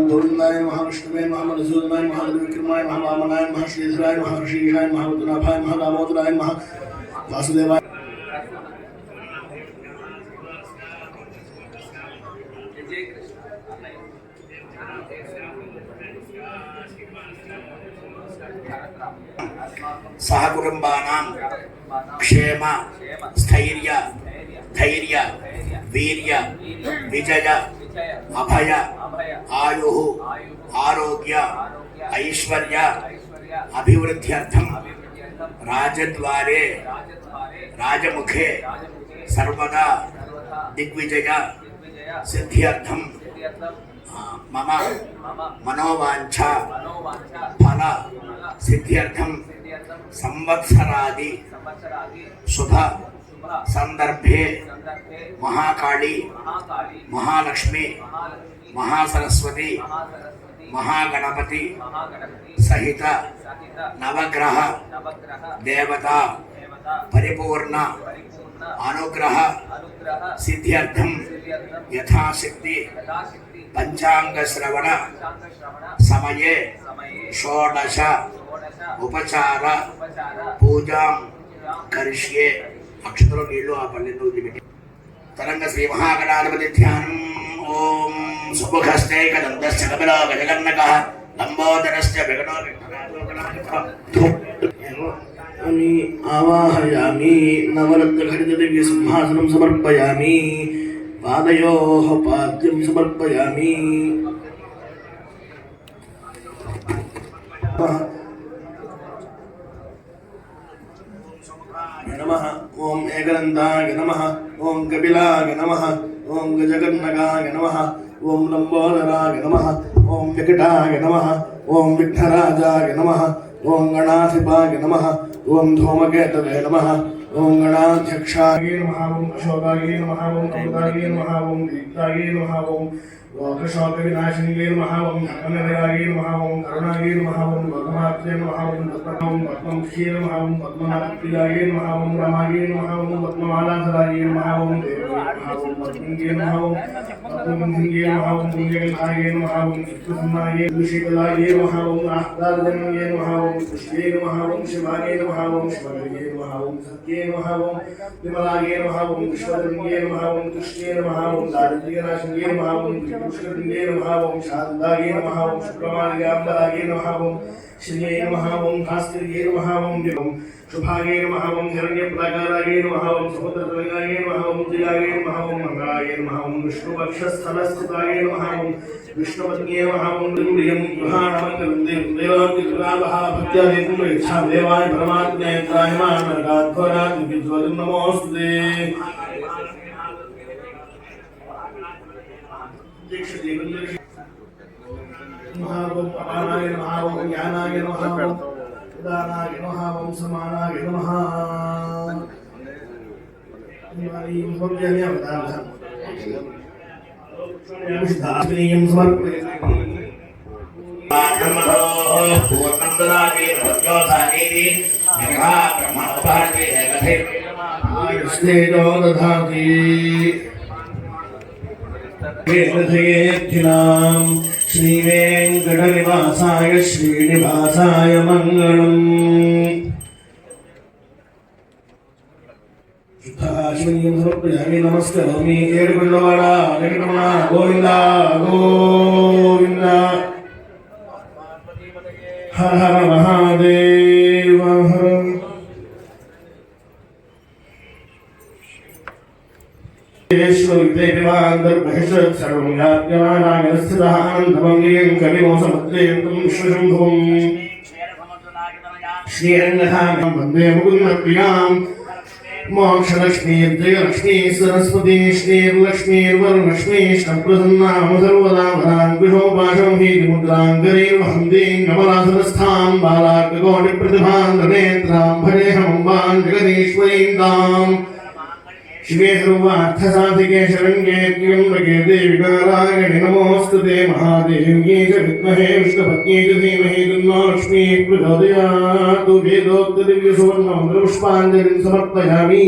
गोविंदाय महाविष्णुवे महामधुसूदनाय महाविक्रमाय महावामनाय महाश्रीधराय महर्षीशाय महावदनाभाय महादामोदराय महावासुदेवाय सहकुटुंबानां क्षेम स्थैर्य धैर्य वीर्य विजय अभय आयु आरोग्य ऐश्वर्य अभिवृद्ध्यर्थं राजद्वारे राजमुखे सर्वदा दिग्विजय सिद्ध्यर्थं मम मनोवांछा फल सिद्ध्यर्थं संवत्सरादि शुभ संदर्भे महाकाली महालक्ष्मी महासरस्वती महागणपति सहित नवग्रह देवता परिपूर्ण अनुग्रह सिद्ध्यर्थं यथाशक्ति पंचांग श्रवण समये षोडश उपचार पूजा करिष्ये अक्षतलो नीळ्ळु आ पल्लेंदु उद्दिपेट्टि तरंग श्री महागणाधिपति ध्यानम् ओम सुमुखस्ते कदन्तश्च कपिलो गजकर्णकः लम्बोदरश्च विघ्नो विघ्नानि आवाहयामि नवरत्नखचितदिव्य सिंहासनं समर्पयामि पादयोः पाद्यं समर्पयामि नमः ओम एकदन्ताय नमः ओम कपिलाय नमः ओम गजकर्णकाय नमः ओम लंबोदराय नमः ओम विकटाय नमः ओम विघ्नराजाय नमः ओम गणाधिपाय नमः ओम धूमकेतवे नमः ओम गणाध्यक्षाय नमः ओम अशोकाय नमः ओम कौताय नमः ओम दीप्ताय नमः ओम लोकशोकविनाशिन्ये नमः ओम धर्मनिलयाय नमः ओम करुणाय नमः ओम भगवात्रे नमः ओम पद्ममुख्ये नमः ओम पद्मनाभप्रियाय नमः ओम रमाय नमः ओम पद्ममालाधराय नमः ओम देवाय नमः ओम पद्मङ्गे नमः ओम पद्मगन्धे नमः ओम पुण्यकल्पाय नमः ओम चित्तसम्माय विशीतलाय नमः ओम आह्लादजन्ये नमः ओम पुष्ये नमः ओम शिवाय नमः ओम शिवगये नमः ओम सत्ये नमः ओम विमलाय नमः ओम विश्वजन्ये नमः ओम तुष्ये नमः ओम दारिद्र्यनाशिन्ये नमः ओम पुष्करण्ये नमः ओम शारदाय नमः ओम शुक्रमार्याम्बराय नमः ओम श्रिये नमः ओम भास्कर्ये नमः ओम शुभाय नमः ओम हिरण्यप्रकाराय नमः ओम समुद्रतरङ्गाय नमः ओम जयाय नमः ओम मंगलाय नमः ओम विष्णुवक्षस्थलस्थिताय नमः ओम विष्णुपत्न्ये नमः ओम लिङ्गं गृहाणमङ्गलं देवादिग्रावः भक्त्यादिगुण इच्छा देवाय परमात्मने त्रायमानगाध्वरात् विज्वलं नमोऽस्तुते महावं अपानाय नमः ओम ज्ञानाय नमः ओम उदानाय नमः ओम समानाय नमः निवारीं भव्यं वदामः यमस्तास्मिं समर्पयामि ब्रह्मणोः पूर्णन्दरागे भद्योधानेति निघा ब्रह्मोपार्गे एकथे आयुष्तेजो दधाति वेदधयेऽखिलां श्रीवेङ्कटनिवासाय श्रीनिवासाय मङ्गलम् शुद्धाश्वनीं समर्पयामि नमस्करोमि एडुगुण्डवाड वेङ्कटरमण गोविन्द गोविन्द हर हर महादेव हर सर्वं याज्ञमानाय स्थितानन्दमङ्गलं कविमोसमुद्रेन्दुं विश्वशम्भुं श्रीरङ्गधामं वन्दे मुकुन्दप्रियां मोक्षलक्ष्मी जयलक्ष्मी सरस्वती श्रीर्लक्ष्मीर्वरलक्ष्मी प्रसन्नां सर्वदा वराङ्कुशोपाशं हीतिमुद्राङ्गरीर्वहन्तीं कमलासनस्थां बालार्ककोटिप्रतिभां धनेत्रां भजेऽहमम्बां जगदीश्वरीं ताम् शिवे सर्वार्थसाधिके शरण्ये त्र्यम्बके देवी नारायणि नमोऽस्तुते महादेव्यै च विद्महे विष्णुपत्न्यै च धीमहि तन्नो लक्ष्मीः प्रचोदयात् वेदोक्तदिव्यसुवर्णमन्त्रपुष्पाञ्जलिं समर्पयामि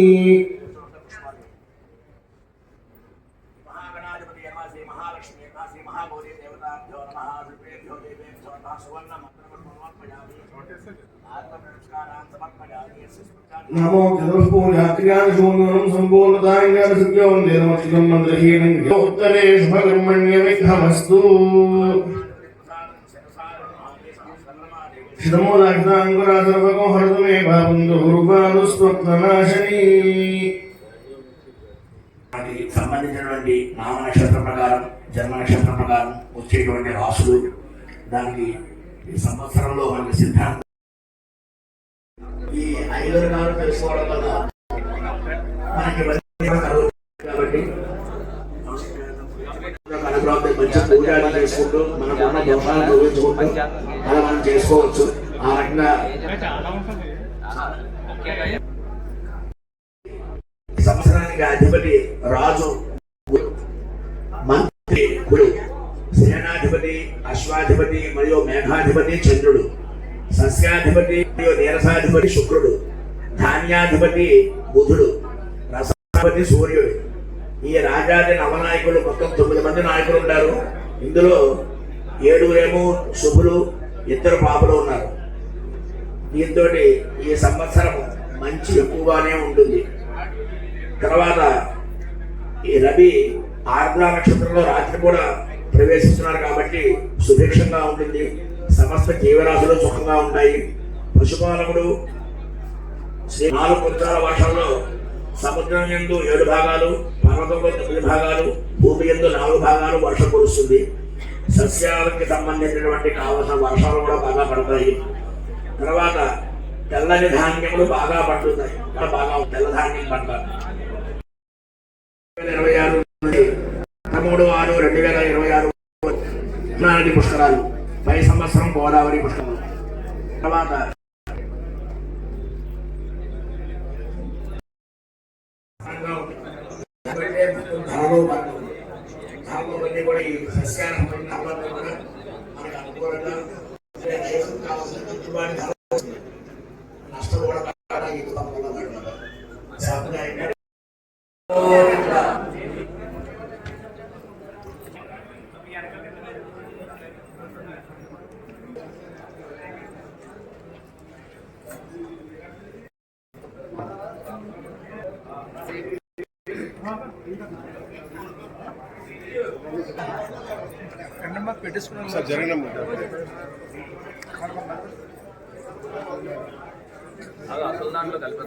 శ్రీ మహాలక్ష్మి శ్రీ మహాగౌరీ దేవతాభ్యో నమః శ్రీభ్యో దేవేభ్యో నమః సువర్ణ మంత్రములు సమర్పయామి ఆత్మనమస్కారాన్ సమర్పయామి నమో చతుర్పూజా క్రియాశూన్యం సంపూర్ణతాంగాన సత్యం దేవమతికం మంత్రహీనం ఉత్తరే శుభకర్మణ్య విఘ్నమస్తు శిరమూలాగ్నాంగురా సర్వగో హరతుమే భావందు రూపాలు స్వప్ననాశని సంబంధించినటువంటి నామ నక్షత్రం ప్రకారం జన్మ నక్షత్రం ప్రకారం వచ్చేటువంటి రాసులు దానికి ఈ సంవత్సరంలో మనకి సిద్ధాంతం ఈ 5 రకాలు తెలుసుకోవడం వల్ల మనకి కాబట్టి మంచి పూజలు చేసుకుంటూ మనకున్న దోషాలను తొలగించుకుంటూ అలా మనం చేసుకోవచ్చు. ఆ రకంగా సంవత్సరానికి అధిపతి రాజు, మంత్రి గురు, సేనాధిపతి అశ్వాధిపతి మరియు మేఘాధిపతి చంద్రుడు, సస్యాధిపతి మరియు నీరసాధిపతి శుక్రుడు, ధాన్యాధిపతి బుధుడు, రసాధిపతి సూర్యుడు. ఈ రాజాది నవనాయకులు మొత్తం 9 మంది నాయకులు ఉంటారు. ఇందులో 7 శుభులు, 2 పాపులు ఉన్నారు. దీంతో ఈ సంవత్సరం మంచి ఎక్కువగానే ఉంటుంది. తర్వాత ఈ రవి ఆర్ద్ర నక్షత్రంలో రాత్రి కూడా ప్రవేశిస్తున్నారు కాబట్టి సుభిక్షంగా ఉంటుంది. సమస్త జీవరాశులు సుఖంగా ఉంటాయి. పశుపాలకుడు 4 పుత్రాల వర్షంలో సముద్రం యందు 7 భాగాలు, పర్వతంలో 9 భాగాలు, భూమి యందు 4 భాగాలు వర్షం కురుస్తుంది. సస్యాలకి సంబంధించినటువంటి కావలసిన వర్షాలు కూడా బాగా పడతాయి. తర్వాత తెల్లని ధాన్యములు బాగా పండుతాయి. బాగా తెల్ల ధాన్యం పంటారు. 2026 నుండి 13/6/2026 నది పుష్కరాలు, పై సంవత్సరం గోదావరి పుష్కరాలు. తర్వాత ధర్మవన్నీ కూడా ఈ సస్యాన్ని కూడా మనకు అనుకూలంగా కావాల్సిన గిట్టుబాటు ధర నష్టం కూడా పెట్టేసుకున్నాం సార్. జరగడం అసలు దాంట్లో కలిపి